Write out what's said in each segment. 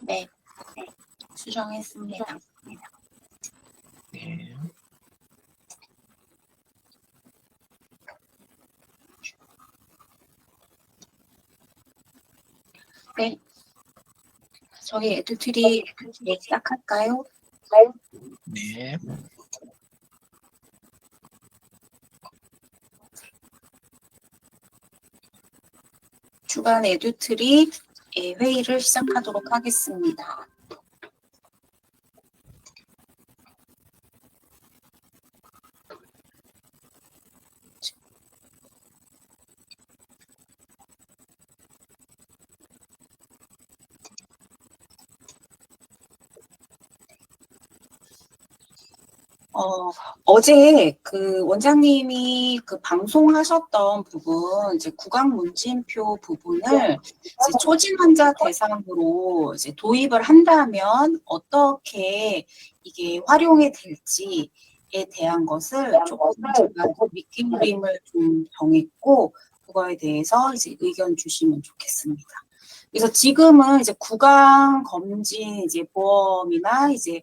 네, 수정했습니다. 네. 네, 저희 애들트리 시작할까요? 네. 주간 애들트리 회의를 시작하도록 하겠습니다. 어제 그 원장님이 그 방송하셨던 부분, 이제 구강 문진표 부분을 이제 초진 환자 대상으로 이제 도입을 한다면 어떻게 이게 활용이 될지에 대한 것을 조금 제가 미팅 그림을 좀 정했고, 그거에 대해서 이제 의견 주시면 좋겠습니다. 그래서 지금은 이제 구강 검진 이제 보험이나 이제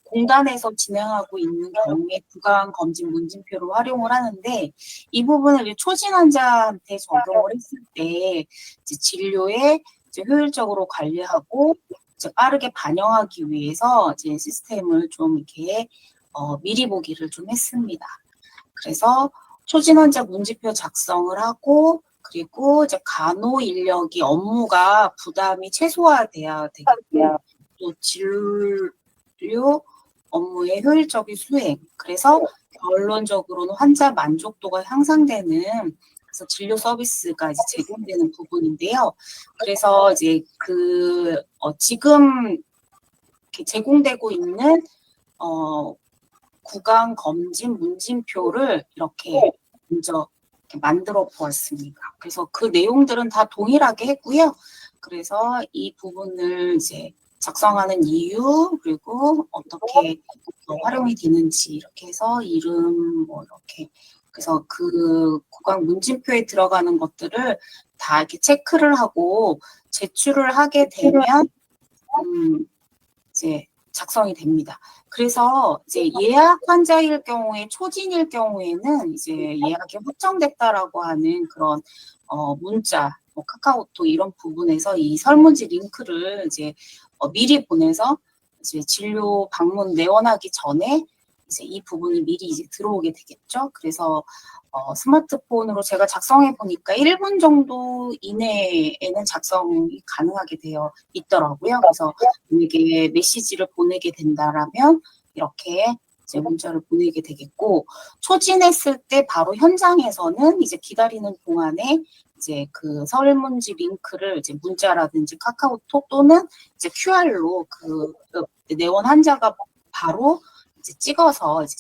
공단에서 진행하고 있는 경우에 구강 검진 문진표를 활용을 하는데 이 부분을 초진 환자한테 적용을 했을 때 이제 진료에 이제 효율적으로 관리하고 이제 빠르게 반영하기 위해서 이제 시스템을 좀 이렇게 미리 보기를 좀 했습니다. 그래서 초진 환자 문진표 작성을 하고 그리고 이제 간호 인력이 업무가 부담이 최소화돼야 되겠고 또 진료 업무의 효율적인 수행. 그래서 결론적으로는 환자 만족도가 향상되는 그래서 진료 서비스가 이제 제공되는 부분인데요. 그래서 이제 지금 이렇게 제공되고 있는 구강 검진 문진표를 이렇게 먼저 이렇게 만들어 보았습니다. 그래서 그 내용들은 다 동일하게 했고요. 그래서 이 부분을 이제 작성하는 이유 그리고 어떻게 활용이 되는지 이렇게 해서 이름 뭐 이렇게 그래서 그 구강 문진표에 들어가는 것들을 다 이렇게 체크를 하고 제출을 하게 되면 이제 작성이 됩니다. 그래서 이제 예약 환자일 경우에 초진일 경우에는 이제 예약이 확정됐다라고 하는 그런 문자, 뭐 카카오톡 이런 부분에서 이 설문지 링크를 이제 미리 보내서 이제 진료 방문 내원하기 전에 이제 이 부분이 미리 이제 들어오게 되겠죠. 그래서 스마트폰으로 제가 작성해 보니까 1분 정도 이내에는 작성이 가능하게 되어 있더라고요. 그래서 만약에 메시지를 보내게 된다라면 이렇게 이제 문자를 보내게 되겠고 초진했을 때 바로 현장에서는 이제 기다리는 동안에 이제 그 설문지 링크를 이제 문자라든지 카카오톡 또는 이제 QR로 그 내원 환자가 바로 이제 찍어서 이제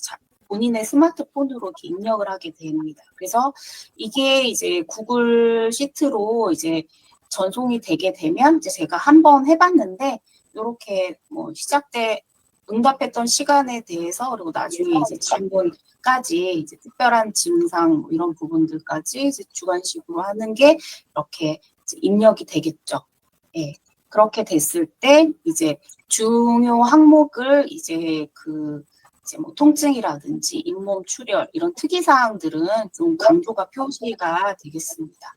본인의 스마트폰으로 이렇게 입력을 하게 됩니다. 그래서 이게 이제 구글 시트로 이제 전송이 되게 되면 이제 제가 한번 해봤는데 이렇게 뭐 시작 때 응답했던 시간에 대해서 그리고 나중에 이제 질문까지 이제 특별한 증상 뭐 이런 부분들까지 이제 주관식으로 하는 게 이렇게 이제 입력이 되겠죠. 예. 그렇게 됐을 때 이제 중요 항목을 이제 이제 뭐 통증이라든지 잇몸 출혈 이런 특이 사항들은 좀 강조가 표시가 되겠습니다.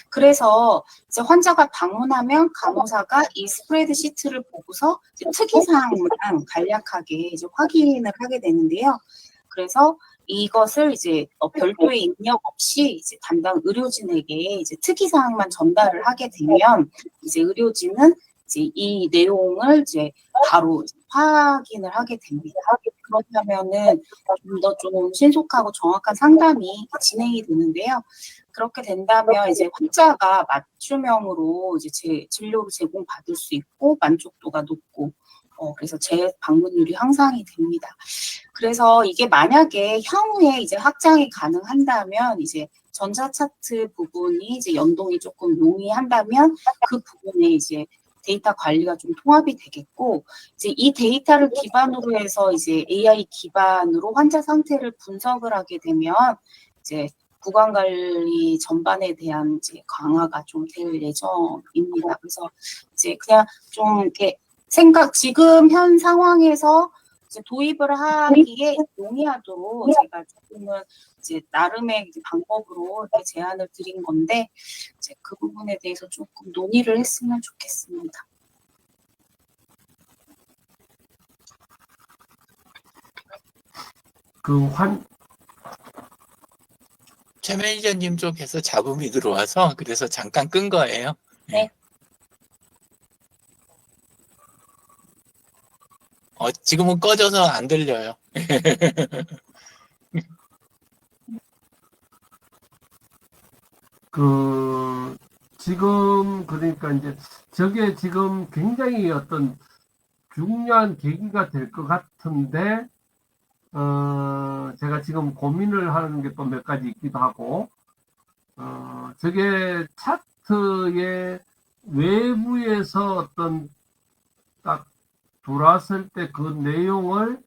그래서 이제 환자가 방문하면 간호사가 이 스프레드 시트를 보고서 이제 특이 사항만 간략하게 이제 확인을 하게 되는데요. 그래서 이것을 이제 별도의 입력 없이 이제 담당 의료진에게 이제 특이 사항만 전달을 하게 되면 이제 의료진은 이제 이 내용을 이제 바로 확인을 하게 됩니다. 그렇다면은 좀 더 좀 신속하고 정확한 상담이 진행이 되는데요. 그렇게 된다면 이제 환자가 맞춤형으로 이제 진료를 제공받을 수 있고 만족도가 높고 그래서 재방문율이 향상이 됩니다. 그래서 이게 만약에 향후에 이제 확장이 가능한다면 이제 전자차트 부분이 이제 연동이 조금 용이한다면 그 부분에 이제 데이터 관리가 좀 통합이 되겠고 이제 이 데이터를 기반으로 해서 이제 AI 기반으로 환자 상태를 분석을 하게 되면 이제 구강 관리 전반에 대한 이제 강화가 좀 될 예정입니다. 그래서 이제 그냥 좀 이렇게 지금 현 상황에서 이제 도입을 하기에 용이하도록 제가 조금은 이제 나름의 이제 방법으로 이렇게 제안을 드린 건데, 이제 그 부분에 대해서 조금 논의를 했으면 좋겠습니다. 최 매니저님 쪽에서 잡음이 들어와서 그래서 잠깐 끈 거예요. 네. 지금은 꺼져서 안 들려요. 지금 그러니까 이제 저게 지금 굉장히 어떤 중요한 계기가 될 것 같은데, 제가 지금 고민을 하는 게 또 몇 가지 있기도 하고, 저게 차트의 외부에서 어떤 딱 들어왔을 때 그 내용을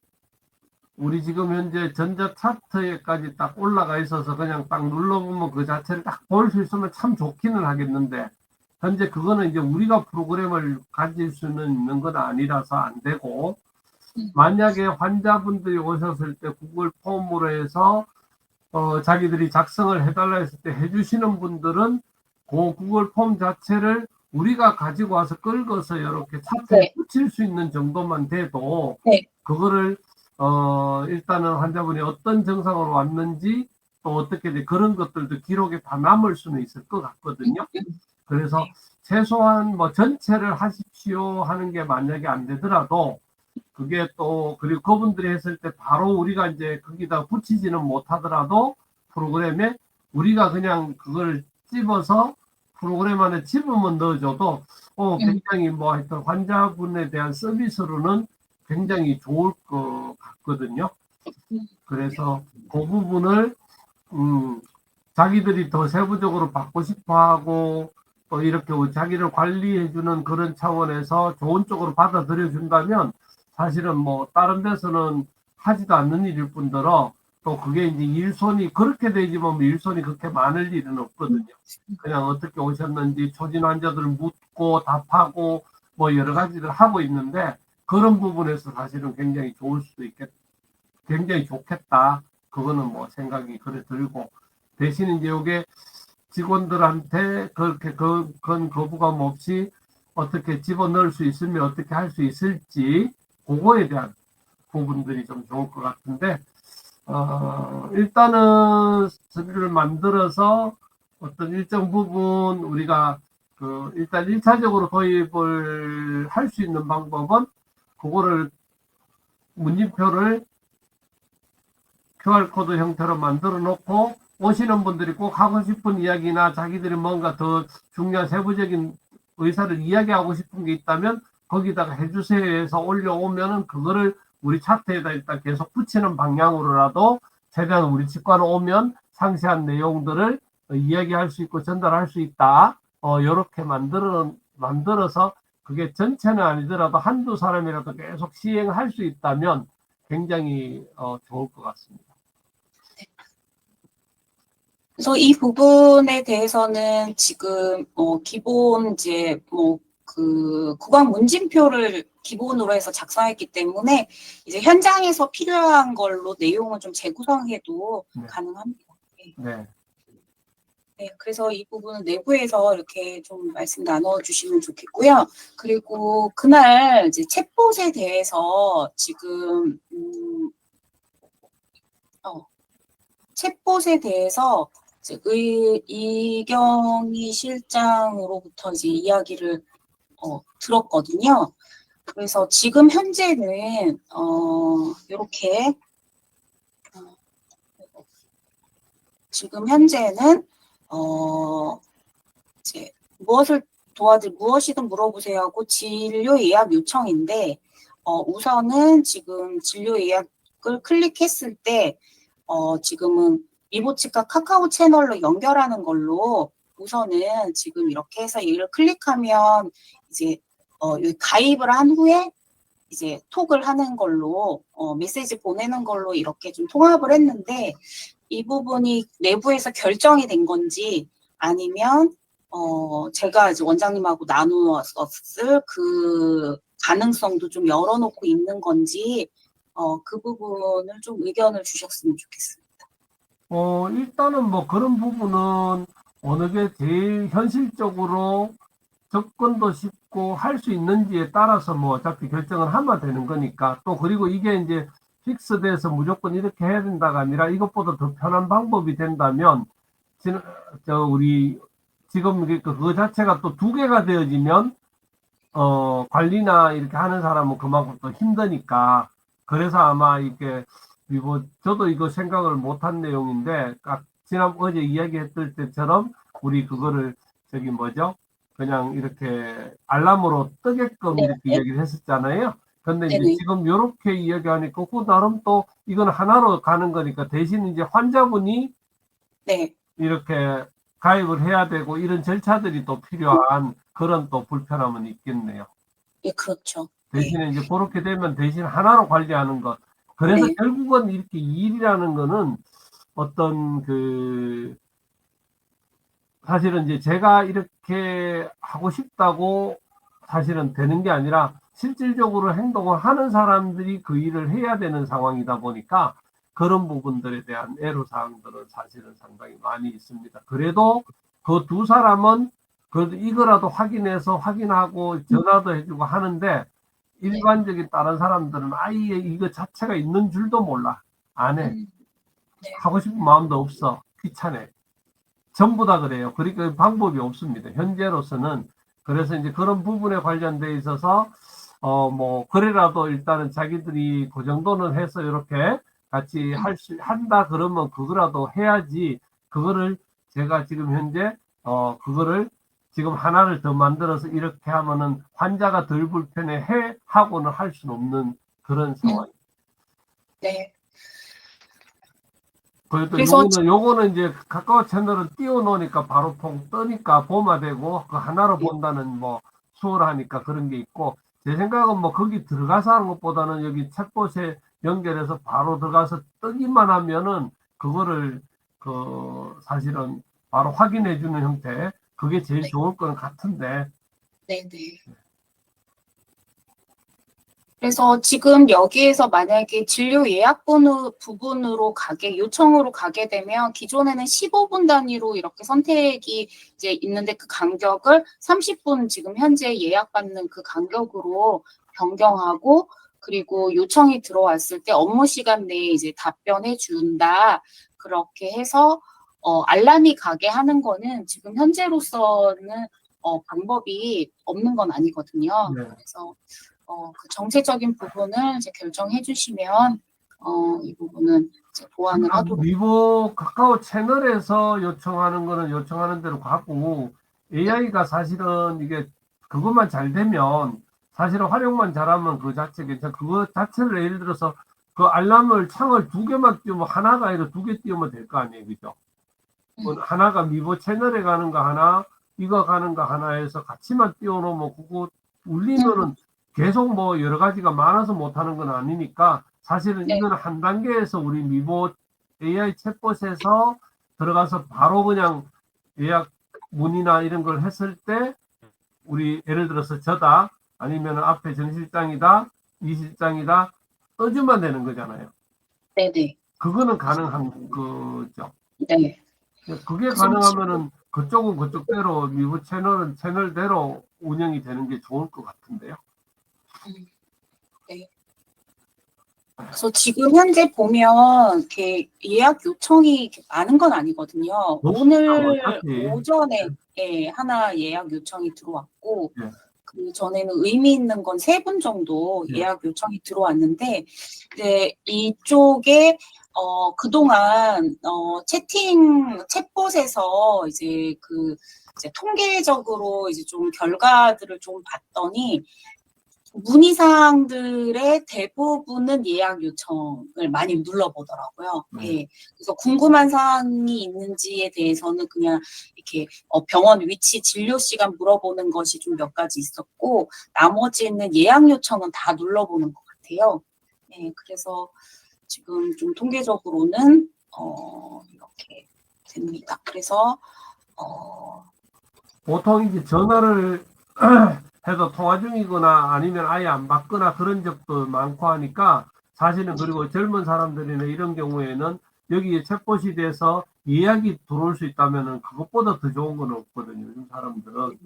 우리 지금 현재 전자 차트에까지 딱 올라가 있어서 그냥 딱 눌러보면 그 자체를 딱 볼 수 있으면 참 좋기는 하겠는데, 현재 그거는 이제 우리가 프로그램을 가질 수는 있는 건 아니라서 안 되고, 만약에 환자분들이 오셨을 때 구글 폼으로 해서 자기들이 작성을 해달라 했을 때 해주시는 분들은 그 구글 폼 자체를 우리가 가지고 와서 끌어서 이렇게 차트에 네. 붙일 수 있는 정도만 돼도, 네. 그거를 일단은 환자분이 어떤 증상으로 왔는지 또 어떻게 그런 것들도 기록에 다 남을 수는 있을 것 같거든요. 그래서 최소한 뭐 전체를 하십시오 하는 게 만약에 안 되더라도, 그게 또 그리고 그분들이 했을 때 바로 우리가 이제 거기다 붙이지는 못하더라도 프로그램에 우리가 그냥 그걸 집어서 프로그램 안에 집으면 넣어줘도 굉장히 뭐 하여튼 환자분에 대한 서비스로는 굉장히 좋을 것 같거든요. 그래서 그 부분을 자기들이 더 세부적으로 받고 싶어 하고 또 이렇게 자기를 관리해주는 그런 차원에서 좋은 쪽으로 받아들여 준다면, 사실은 뭐 다른 데서는 하지도 않는 일일 뿐더러 또 그게 이제 일손이 그렇게 되지만 일손이 그렇게 많을 일은 없거든요. 그냥 어떻게 오셨는지 초진 환자들 묻고 답하고 뭐 여러 가지를 하고 있는데, 그런 부분에서 사실은 굉장히 좋을 수도 굉장히 좋겠다. 그거는 뭐 생각이 그래 들고, 대신 이제 이게 직원들한테 그렇게 그건 거부감 없이 어떻게 집어넣을 수 있으면 어떻게 할 수 있을지, 그거에 대한 부분들이 좀 좋을 것 같은데, 일단은 서류를 만들어서 어떤 일정 부분 우리가 일단 1차적으로 도입을 할 수 있는 방법은 그거를 문진표를 QR코드 형태로 만들어 놓고 오시는 분들이 꼭 하고 싶은 이야기나 자기들이 뭔가 더 중요한 세부적인 의사를 이야기하고 싶은 게 있다면 거기다가 해주세요 해서 올려오면은 그거를 우리 차트에다 일단 계속 붙이는 방향으로라도 최대한 우리 직관 오면 상세한 내용들을 이야기할 수 있고 전달할 수 있다. 이렇게 만들어서 그게 전체는 아니더라도 한두 사람이라도 계속 시행할 수 있다면 굉장히 좋을 것 같습니다. 그래서 이 부분에 대해서는 지금 기본 이제 그 구강 문진표를 기본으로 해서 작성했기 때문에 이제 현장에서 필요한 걸로 내용을 좀 재구성해도 네. 가능합니다. 네. 네, 그래서 이 부분은 내부에서 이렇게 좀 말씀 나눠주시면 좋겠고요. 그리고 그날 이제 챗봇에 대해서 지금 챗봇에 대해서 이제 이경희 실장으로부터 이제 이야기를 들었거든요. 그래서 지금 현재는 이렇게 지금 현재는 이제 무엇이든 물어보세요 하고 진료 예약 요청인데, 우선은 지금 진료 예약을 클릭했을 때 지금은 미보치과 카카오 채널로 연결하는 걸로 우선은 지금 이렇게 해서 이를 클릭하면 이제 여기 가입을 한 후에 이제 톡을 하는 걸로 메시지 보내는 걸로 이렇게 좀 통합을 했는데, 이 부분이 내부에서 결정이 된 건지 아니면 제가 이제 원장님하고 나누었을 그 가능성도 좀 열어놓고 있는 건지, 그 부분을 좀 의견을 주셨으면 좋겠습니다. 일단은 뭐 그런 부분은 어느 게 제일 현실적으로 접근도 쉽고 할 수 있는지에 따라서 뭐 어차피 결정을 하면 되는 거니까. 또 그리고 이게 이제 픽스돼서 무조건 이렇게 해야 된다가 아니라 이것보다 더 편한 방법이 된다면 우리 지금 그거 자체가 또 두 개가 되어지면 관리나 이렇게 하는 사람은 그만큼 또 힘드니까. 그래서 아마 이게 저도 이거 생각을 못한 내용인데, 어제 이야기했을 때처럼 우리 그거를 그냥 이렇게 알람으로 뜨게끔 네, 이렇게 네. 이야기를 했었잖아요. 근데 이제 네네. 지금 이렇게 이야기하니까 그 나름 또 이건 하나로 가는 거니까 대신 이제 환자분이 네. 이렇게 가입을 해야 되고 이런 절차들이 또 필요한 그런 또 불편함은 있겠네요. 예, 그렇죠. 대신에 이제 그렇게 되면 대신 하나로 관리하는 것. 그래서 네. 결국은 이렇게 이 일이라는 거는 어떤 사실은 이제 제가 이렇게 하고 싶다고 사실은 되는 게 아니라 실질적으로 행동을 하는 사람들이 그 일을 해야 되는 상황이다 보니까 그런 부분들에 대한 애로사항들은 사실은 상당히 많이 있습니다. 그래도 그 두 사람은 그래도 이거라도 확인하고 전화도 해주고 하는데 일반적인 다른 사람들은 아예 이거 자체가 있는 줄도 몰라. 안 해. 네. 하고 싶은 마음도 없어. 귀찮아. 전부 다 그래요. 그러니까 방법이 없습니다. 현재로서는. 그래서 이제 그런 부분에 관련돼 있어서 그래라도 일단은 자기들이 그 정도는 해서 이렇게 같이 한다 그러면 그거라도 해야지. 그거를 제가 지금 현재 그거를 지금 하나를 더 만들어서 이렇게 하면은 환자가 덜 불편해 하고는 할 수는 없는 그런 상황. 네. 그래도 그래서 요거는 이제 카카오 채널을 띄워놓으니까 바로 통 뜨니까 보면 되고, 그 하나로 본다는 뭐 수월하니까 그런 게 있고, 제 생각은 뭐 거기 들어가서 하는 것보다는 여기 챗봇에 연결해서 바로 들어가서 뜨기만 하면은 그거를 사실은 바로 확인해 주는 형태, 그게 제일 좋을 건 같은데. 네네. 그래서 지금 여기에서 만약에 진료 예약 부분으로 요청으로 가게 되면 기존에는 15분 단위로 이렇게 선택이 이제 있는데 그 간격을 30분 지금 현재 예약받는 그 간격으로 변경하고 그리고 요청이 들어왔을 때 업무 시간 내에 이제 답변해 준다. 그렇게 해서 알람이 가게 하는 거는 지금 현재로서는 방법이 없는 건 아니거든요. 네. 그래서 그 정책적인 부분을 이제 결정해 주시면 이 부분은 이제 보완을 하도록. 미보 카카오 채널에서 요청하는 거는 요청하는 대로 가고 AI가 사실은 이게 그것만 잘 되면 사실은 활용만 잘하면 그 자체 괜찮아. 그거 자체를 예를 들어서 그 알람을 창을 두 개만 띄우면 하나가 아니라 두 개 띄우면 될 거 아니에요, 그죠? 하나가 미보 채널에 가는 거 하나, 이거 가는 거 하나 해서 같이만 띄워놓으면 그거 울리면은 계속 뭐 여러 가지가 많아서 못하는 건 아니니까 사실은 네. 이건 한 단계에서 우리 미보 AI 챗봇에서 들어가서 바로 그냥 예약 문의나 이런 걸 했을 때 우리 예를 들어서 저다 아니면 앞에 정 실장이다 이 실장이다 떠주면 되는 거잖아요. 네네. 그거는 가능한 거죠. 네. 그게 가능하면은 그쪽은 그쪽대로 미국 채널은 채널대로 운영이 되는 게 좋을 것 같은데요. 네. 그래서 지금 현재 보면 이렇게 예약 요청이 이렇게 많은 건 아니거든요. 오늘 오전에 하나 예약 요청이 들어왔고 네. 그 전에는 의미 있는 건 3분 정도 예약 요청이 들어왔는데 이제 이쪽에 그동안 챗봇에서 이제 이제 통계적으로 이제 좀 결과들을 좀 봤더니 문의사항들의 대부분은 예약 요청을 많이 눌러보더라고요. 예. 그래서 궁금한 사항이 있는지에 대해서는 그냥 이렇게 병원 위치, 진료 시간 물어보는 것이 좀 몇 가지 있었고, 나머지는 예약 요청은 다 눌러보는 것 같아요. 예. 그래서 지금 좀 통계적으로는 이렇게 됩니다. 그래서 보통 이제 전화를 해서 통화 중이거나 아니면 아예 안 받거나 그런 적도 많고 하니까 사실은 그리고 젊은 사람들이나 이런 경우에는 여기에 챗봇이 돼서 예약이 들어올 수 있다면은 그것보다 더 좋은 건 없거든요. 요즘 사람들은.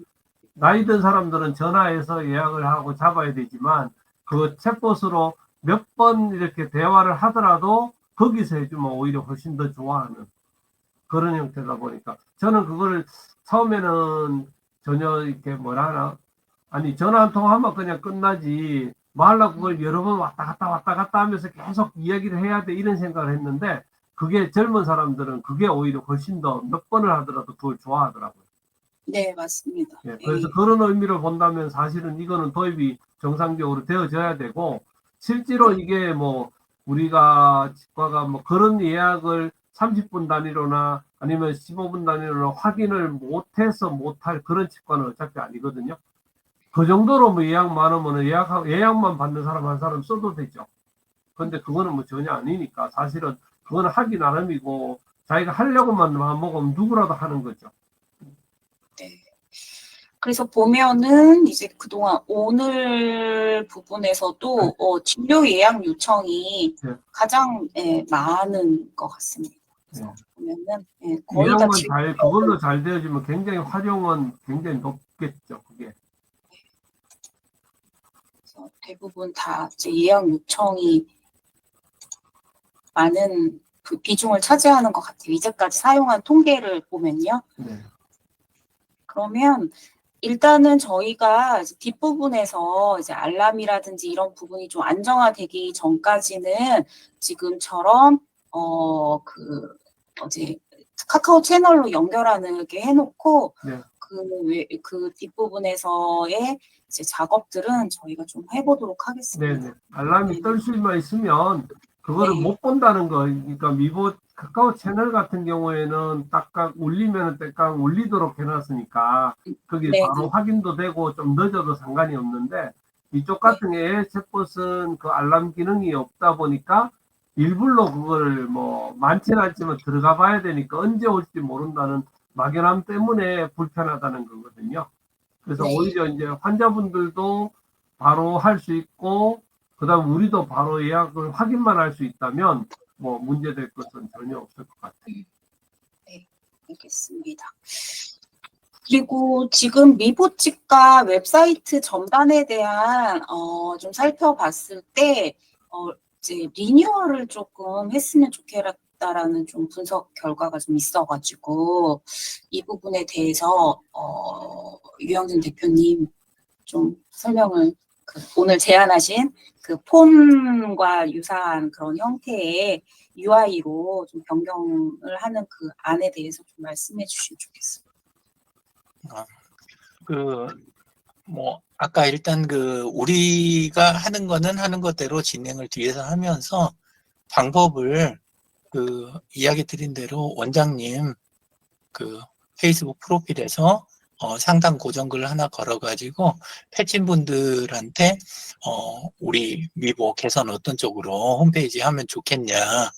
나이 든 사람들은 전화해서 예약을 하고 잡아야 되지만 그 챗봇으로 몇 번 이렇게 대화를 하더라도 거기서 해주면 오히려 훨씬 더 좋아하는 그런 형태다 보니까 저는 그걸 처음에는 전혀 이렇게 뭐라 하나 아니 전화 한 통 하면 그냥 끝나지 말라 그걸 여러 번 왔다 갔다 하면서 계속 이야기를 해야 돼 이런 생각을 했는데 그게 젊은 사람들은 그게 오히려 훨씬 더 몇 번을 하더라도 그걸 좋아하더라고요. 네, 맞습니다. 예, 그래서 그런 의미로 본다면 사실은 이거는 도입이 정상적으로 되어져야 되고 실제로 이게 뭐 우리가 치과가 뭐 그런 예약을 30분 단위로나 아니면 15분 단위로 확인을 못해서 못할 그런 치과는 어차피 아니거든요. 그 정도로 뭐 예약 많으면 예약만 받는 사람 한 사람 써도 되죠. 근데 그거는 뭐 전혀 아니니까 사실은 그거는 하기 나름이고 자기가 하려고만 마음먹으면 누구라도 하는 거죠. 네. 그래서 보면은 이제 그동안 오늘 부분에서도 진료 예약 요청이 네. 가장 많은 것 같습니다. 그래서 보면은 거의 다 예약만 잘 그걸로 잘 되어지면 굉장히 활용은 굉장히 높겠죠. 그게. 그래서 대부분 다 이제 예약 요청이 많은 그 비중을 차지하는 것 같아요. 이제까지 사용한 통계를 보면요. 네. 그러면 일단은 저희가 이제 뒷부분에서 이제 알람이라든지 이런 부분이 좀 안정화되기 전까지는 지금처럼 어제 카카오 채널로 연결하는 게 해놓고 네. 그 뒷부분에서의 이제 작업들은 저희가 좀 해보도록 하겠습니다. 네네. 알람이 뜰 수만 있으면 그거를 네. 못 본다는 거. 그러니까 카카오 채널 같은 경우에는 딱딱 울리면 딱딱 울리도록 해놨으니까 그게 네. 바로 확인도 되고 좀 늦어도 상관이 없는데 이쪽 같은 경우에 챗봇은 그 알람 기능이 없다 보니까 일부러 그걸 뭐 많지는 않지만 들어가 봐야 되니까 언제 올지 모른다는 막연함 때문에 불편하다는 거거든요. 그래서 네. 오히려 이제 환자분들도 바로 할 수 있고 그다음 우리도 바로 예약을 확인만 할 수 있다면 뭐 문제될 것은 전혀 없을 것 같아요. 네, 알겠습니다. 그리고 지금 미보치과 웹사이트 전반에 대한 좀 살펴봤을 때 이제 리뉴얼을 조금 했으면 좋겠다라는 좀 분석 결과가 좀 있어가지고 이 부분에 대해서 유영진 대표님 좀 설명을 오늘 제안하신 그 폼과 유사한 그런 형태의 UI로 좀 변경을 하는 그 안에 대해서 좀 말씀해 주시면 좋겠습니다. 아까 일단 우리가 하는 거는 하는 것대로 진행을 뒤에서 하면서 방법을 이야기 드린 대로 원장님 페이스북 프로필에서 상담 고정글 하나 걸어가지고 패친분들한테 우리 미보 개선 어떤 쪽으로 홈페이지 하면 좋겠냐,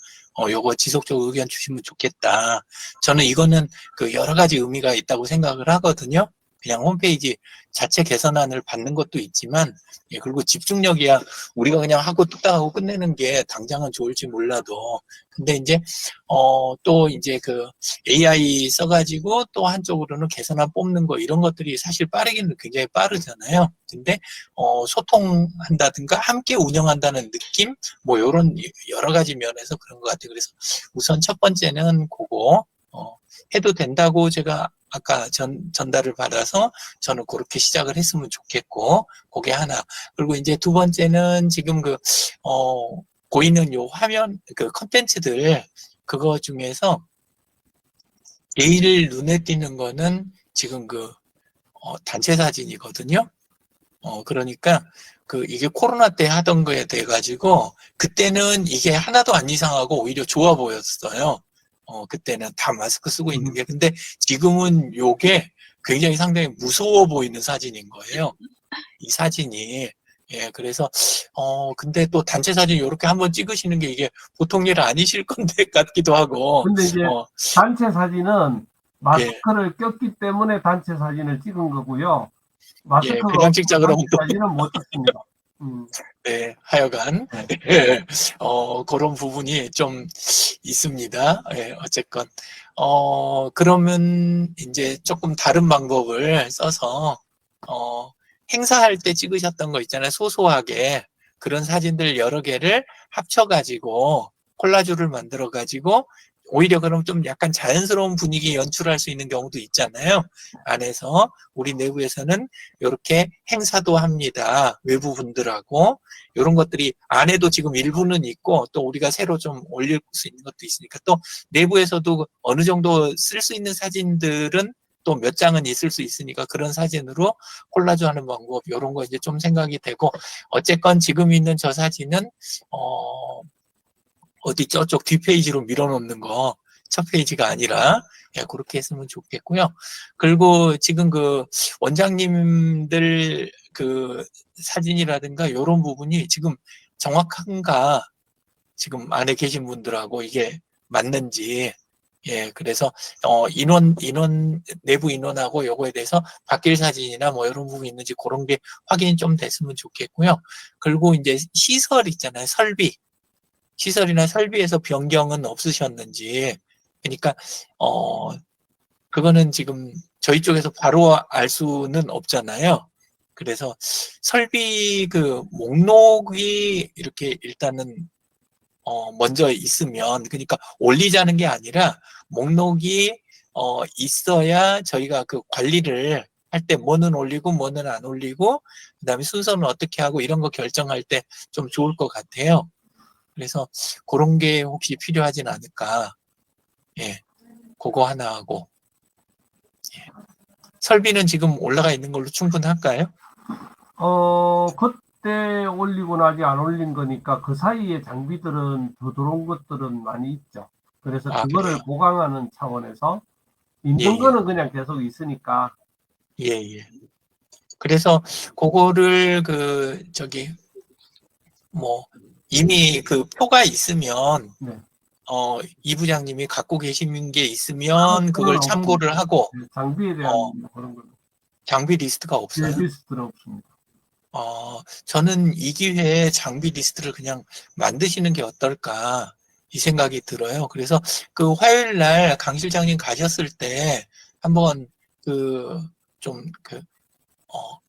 요거 지속적으로 의견 주시면 좋겠다. 저는 이거는 여러 가지 의미가 있다고 생각을 하거든요. 그냥 홈페이지 자체 개선안을 받는 것도 있지만, 그리고 집중력이야 우리가 그냥 하고 뚝딱 하고 끝내는 게 당장은 좋을지 몰라도, 근데 이제 또 이제 AI 써가지고 또 한쪽으로는 개선안 뽑는 거 이런 것들이 사실 빠르기는 굉장히 빠르잖아요. 근데 소통한다든가 함께 운영한다는 느낌, 뭐 이런 여러 가지 면에서 그런 것 같아요. 그래서 우선 첫 번째는 그거 해도 된다고 제가 아까 전달을 받아서 저는 그렇게 시작을 했으면 좋겠고, 그게 하나. 그리고 이제 두 번째는 지금 보이는 요 화면 컨텐츠들, 그거 중에서 제일 눈에 띄는 거는 지금 단체 사진이거든요. 그러니까 이게 코로나 때 하던 거에 돼 가지고 그때는 이게 하나도 안 이상하고 오히려 좋아 보였어요. 그때는 다 마스크 쓰고 있는 게. 근데 지금은 요게 굉장히 상당히 무서워 보이는 사진인 거예요. 이 사진이. 예, 그래서 근데 또 단체 사진 이렇게 한번 찍으시는 게 이게 보통 일 아니실 건데 같기도 하고. 근데 이제 단체 사진은 마스크를 꼈기 때문에 단체 사진을 찍은 거고요. 예, 마스크가 그냥 찍자 그러면 단체 사진은 못 찍습니다. 네, 하여간, 네. 그런 부분이 좀 있습니다. 예, 어쨌건. 그러면 이제 조금 다른 방법을 써서, 행사할 때 찍으셨던 거 있잖아요. 소소하게. 그런 사진들 여러 개를 합쳐가지고, 콜라주를 만들어가지고, 오히려 그럼 좀 약간 자연스러운 분위기 연출할 수 있는 경우도 있잖아요. 안에서, 우리 내부에서는 이렇게 행사도 합니다. 외부 분들하고. 이런 것들이 안에도 지금 일부는 있고 또 우리가 새로 좀 올릴 수 있는 것도 있으니까 또 내부에서도 어느 정도 쓸 수 있는 사진들은 또 몇 장은 있을 수 있으니까 그런 사진으로 콜라주 하는 방법 이런 거 이제 좀 생각이 되고 어쨌건 지금 있는 저 사진은 어디 저쪽 뒷페이지로 밀어놓는 거 첫 페이지가 아니라 예, 그렇게 했으면 좋겠고요. 그리고 지금 그 원장님들 그 사진이라든가 이런 부분이 지금 정확한가 지금 안에 계신 분들하고 이게 맞는지 예, 그래서 인원 내부 인원하고 요거에 대해서 바뀔 사진이나 뭐 이런 부분이 있는지 그런 게 확인이 좀 됐으면 좋겠고요. 그리고 이제 시설 있잖아요. 시설이나 설비에서 변경은 없으셨는지 그러니까 그거는 지금 저희 쪽에서 바로 알 수는 없잖아요. 그래서 설비 그 목록이 이렇게 일단은 먼저 있으면 그러니까 올리자는 게 아니라 목록이 있어야 저희가 그 관리를 할 때 뭐는 올리고 뭐는 안 올리고 그다음에 순서는 어떻게 하고 이런 거 결정할 때 좀 좋을 것 같아요. 그래서 그런 게 혹시 필요하진 않을까. 예, 그거 하나 하고. 예. 설비는 지금 올라가 있는 걸로 충분할까요? 그때 올리고 나지 안 올린 거니까 그 사이에 장비들은 더 들어온 것들은 많이 있죠. 그래서 아, 그거를 그래요? 보강하는 차원에서 예, 있는 예. 거는 그냥 계속 있으니까. 예, 예. 그래서 그거를 뭐 이미 그 표가 있으면 네. 이 부장님이 갖고 계신 게 있으면 그건 그걸 없습니다. 참고를 하고 네, 장비에 어, 대한 그런 거는 장비 리스트가 없어요. 리스트는 없습니다. 저는 이 기회에 장비 리스트를 그냥 만드시는 게 어떨까 이 생각이 들어요. 그래서 그 화요일 날 강 실장님 가셨을 때 한번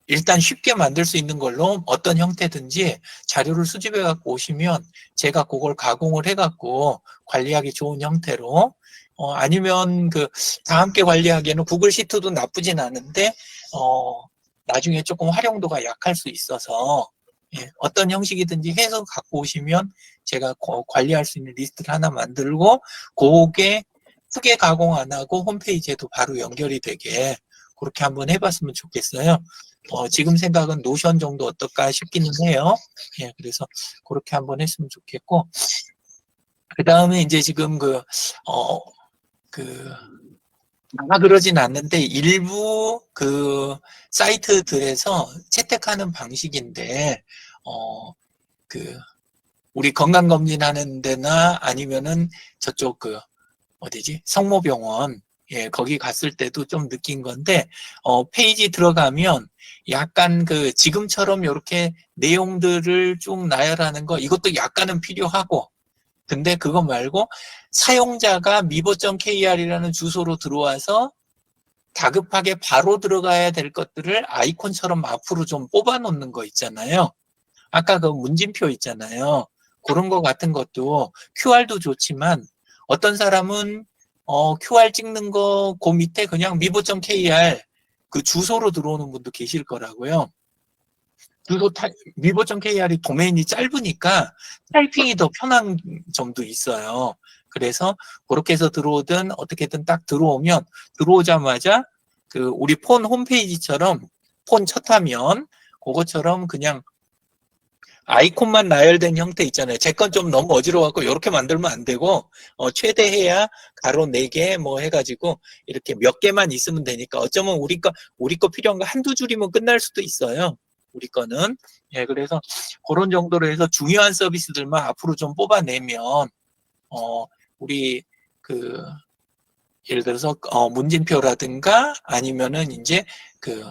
일단 쉽게 만들 수 있는 걸로 어떤 형태든지 자료를 수집해 갖고 오시면 제가 그걸 가공을 해 갖고 관리하기 좋은 형태로 아니면 다 함께 관리하기에는 구글 시트도 나쁘진 않은데 나중에 조금 활용도가 약할 수 있어서 예, 어떤 형식이든지 해서 갖고 오시면 제가 관리할 수 있는 리스트를 하나 만들고 그게 크게 가공 안 하고 홈페이지에도 바로 연결이 되게 그렇게 한번 해봤으면 좋겠어요. 지금 생각은 노션 정도 어떨까 싶기는 해요. 예, 그래서 그렇게 한번 했으면 좋겠고, 그 다음에 이제 지금 다 그러진 않는데 일부 사이트들에서 채택하는 방식인데, 우리 건강검진하는 데나 아니면은 저쪽 어디지? 성모병원. 예, 거기 갔을 때도 좀 느낀 건데, 페이지 들어가면 약간 지금처럼 이렇게 내용들을 쭉 나열하는 거, 이것도 약간은 필요하고, 근데 그거 말고 사용자가 미보.kr이라는 주소로 들어와서 다급하게 바로 들어가야 될 것들을 아이콘처럼 앞으로 좀 뽑아 놓는 거 있잖아요. 아까 그 문진표 있잖아요. 그런 거 같은 것도 QR도 좋지만 어떤 사람은 QR 찍는 거 그 밑에 그냥 미보.kr 그 주소로 들어오는 분도 계실 거라고요. 미보.kr이 도메인이 짧으니까 타이핑이 더 편한 점도 있어요. 그래서 그렇게 해서 들어오든 어떻게든 딱 들어오면 들어오자마자 우리 폰 홈페이지처럼 폰 첫 화면 그것처럼 그냥 아이콘만 나열된 형태 있잖아요. 제 건 좀 너무 어지러워갖고 이렇게 만들면 안 되고 최대해야 가로 4개 뭐 해가지고 이렇게 몇 개만 있으면 되니까 어쩌면 우리 거 필요한 거 한두 줄이면 끝날 수도 있어요. 우리 거는. 예, 그래서 그런 정도로 해서 중요한 서비스들만 앞으로 좀 뽑아내면 우리 예를 들어서 문진표라든가 아니면은 이제 그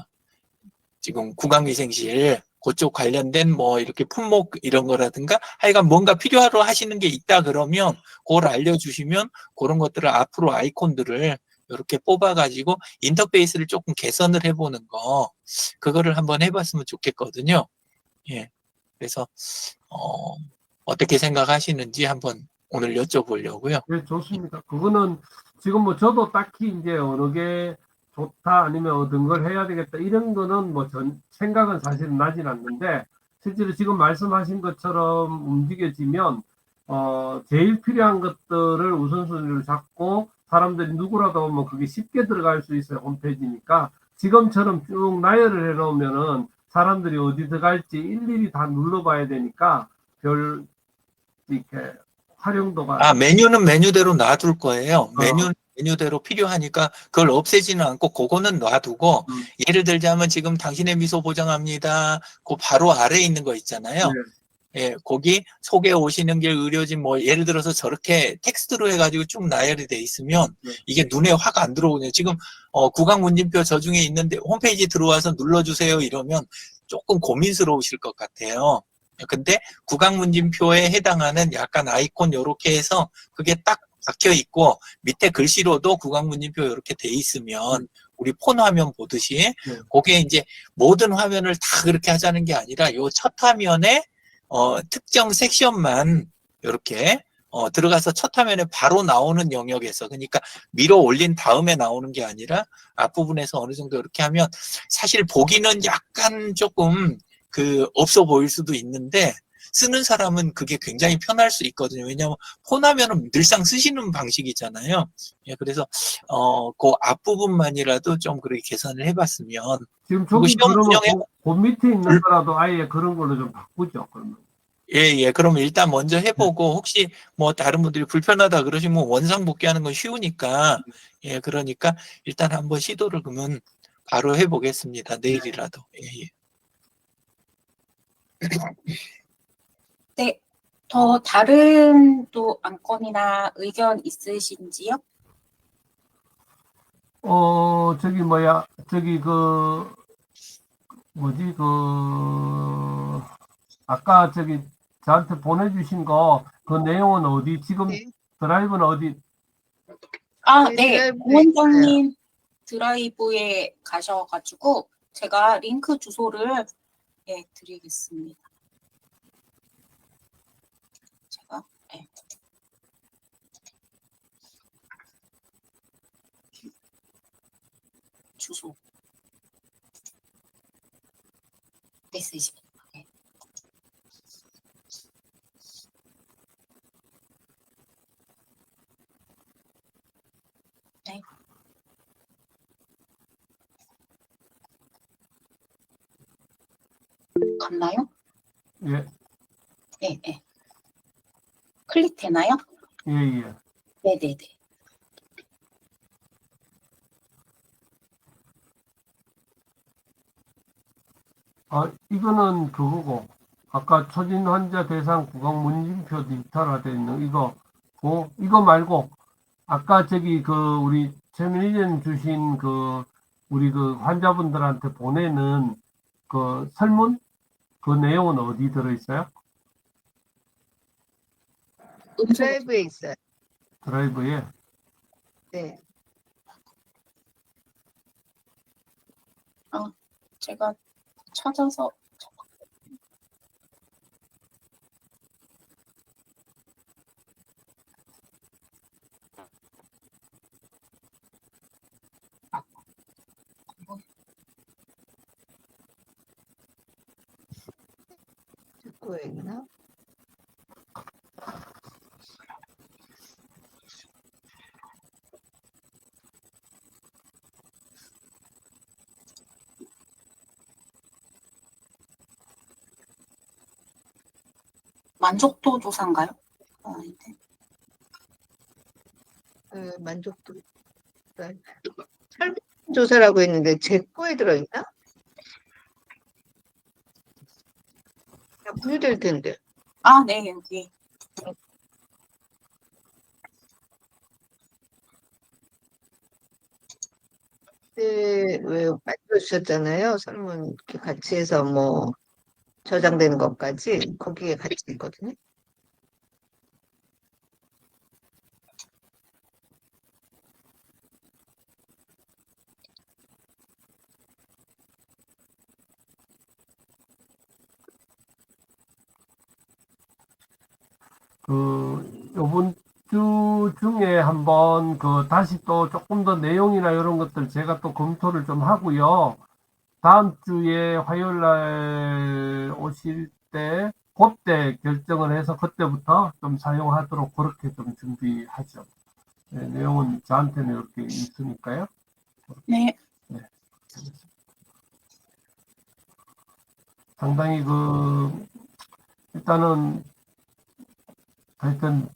지금 구강위생실 그쪽 관련된 뭐 이렇게 품목 이런 거라든가 하여간 뭔가 필요하러 하시는 게 있다 그러면 그걸 알려주시면 그런 것들을 앞으로 아이콘들을 이렇게 뽑아가지고 인터페이스를 조금 개선을 해보는 거 그거를 한번 해봤으면 좋겠거든요. 예. 그래서 어떻게 생각하시는지 한번 오늘 여쭤보려고요. 네, 좋습니다. 그거는 지금 뭐 저도 딱히 이제 어느 게 좋다 아니면 어떤 걸 해야 되겠다 이런 거는 뭐 전 생각은 사실은 나진 않는데 실제로 지금 말씀하신 것처럼 움직여지면 제일 필요한 것들을 우선순위로 잡고 사람들이 누구라도 오면 그게 쉽게 들어갈 수 있어요. 홈페이지니까 지금처럼 쭉 나열을 해놓으면은 사람들이 어디 들어갈지 일일이 다 눌러봐야 되니까 별 이렇게 활용도가 메뉴는 메뉴대로 놔둘 거예요. 어. 메뉴대로 필요하니까 그걸 없애지는 않고 그거는 놔두고 음. 예를 들자면 지금 당신의 미소 보장합니다. 그 바로 아래에 있는 거 있잖아요. 네. 예, 거기 소개 오시는 길 의료진 뭐 예를 들어서 저렇게 텍스트로 해가지고 쭉 나열이 돼 있으면 네. 이게 눈에 확 안 들어오네요. 지금 구강 문진표 저 중에 있는데 홈페이지 들어와서 눌러주세요 이러면 조금 고민스러우실 것 같아요. 근데 구강 문진표에 해당하는 약간 아이콘 요렇게 해서 그게 딱 박혀 있고 밑에 글씨로도 구강 문진표 이렇게 돼 있으면 우리 폰 화면 보듯이 그게 이제 모든 화면을 다 그렇게 하자는 게 아니라 요 첫 화면에 특정 섹션만 이렇게 들어가서 첫 화면에 바로 나오는 영역에서 그러니까 밀어 올린 다음에 나오는 게 아니라 앞부분에서 어느 정도 이렇게 하면 사실 보기는 약간 조금 없어 보일 수도 있는데 쓰는 사람은 그게 굉장히 편할 수 있거든요. 왜냐하면 폰 화면은 늘상 쓰시는 방식이잖아요. 예, 그래서 그 앞부분만이라도 좀 그렇게 계산을 해봤으면 지금 그리고 저기 시험 그러면 운영해 그 밑에 있는 거라도 아예 그런 걸로 좀 바꾸죠. 그러면. 예. 그럼 일단 먼저 해보고, 혹시 뭐 다른 분들이 불편하다 그러시면 원상 복귀하는 건 쉬우니까, 예, 그러니까 일단 한번 시도를 그러면 바로 해보겠습니다. 내일이라도. 예. 네. 더 다른 또 안건이나 의견 있으신지요? 저기 뭐야, 저기 뭐지, 아까 저기 저한테 보내주신 거, 그 내용은 어디, 지금 네. 드라이브는 어디, 아, 네, 네. 드라이브에 공원장님 드라이브에 가셔가지고 제가 링크 주소를 드리겠습니다. 제가 주소 메시지. 네. 갔나요? 예, 네. 클릭되나요? 예. 네네네. 이거는 그거고, 아까 초진 환자 대상 구강 문진표 디지털화되어 있는 이거 말고, 아까 저기 우리 최민희님 주신 우리 환자분들한테 보내는 설문? 그 내용은 어디 들어있어요? 드라이브에 있어요. 드라이브에? 네. 제가 찾아서 듣고 있나? 만족도 조사인가요? 아닌데. 만족도 설문조사라고 했는데 제 거에 들어있나? 분류될 텐데. 아, 네, 여기. 그러셨잖아요. 설문 이렇게 같이 해서 뭐 저장되는 것까지 거기에 같이 있거든요. 요번 주 중에 한번 다시 또 조금 더 내용이나 이런 것들 제가 또 검토를 좀 하고요. 다음 주에 화요일 날 오실 때, 그때 결정을 해서 그때부터 좀 사용하도록 그렇게 좀 준비하죠. 네, 내용은 저한테는 이렇게 있으니까요. 네. 상당히 일단은 하여튼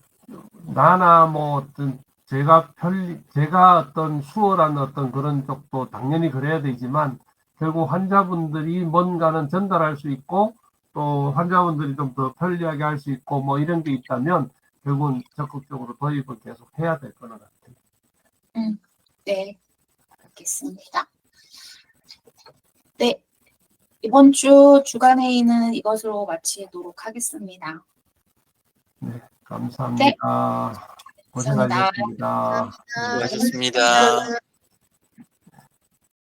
나나 뭐 어떤 제가 어떤 수월한 어떤 그런 쪽도 당연히 그래야 되지만 결국 환자분들이 뭔가는 전달할 수 있고 또 환자분들이 좀 더 편리하게 할 수 있고 뭐 이런 게 있다면 결국은 적극적으로 도입을 계속 해야 될 거는 같아요. 네. 알겠습니다. 네. 이번 주 주간 회의는 이것으로 마치도록 하겠습니다. 감사합니다. 고생하셨습니다. 감사합니다. 수고하셨습니다.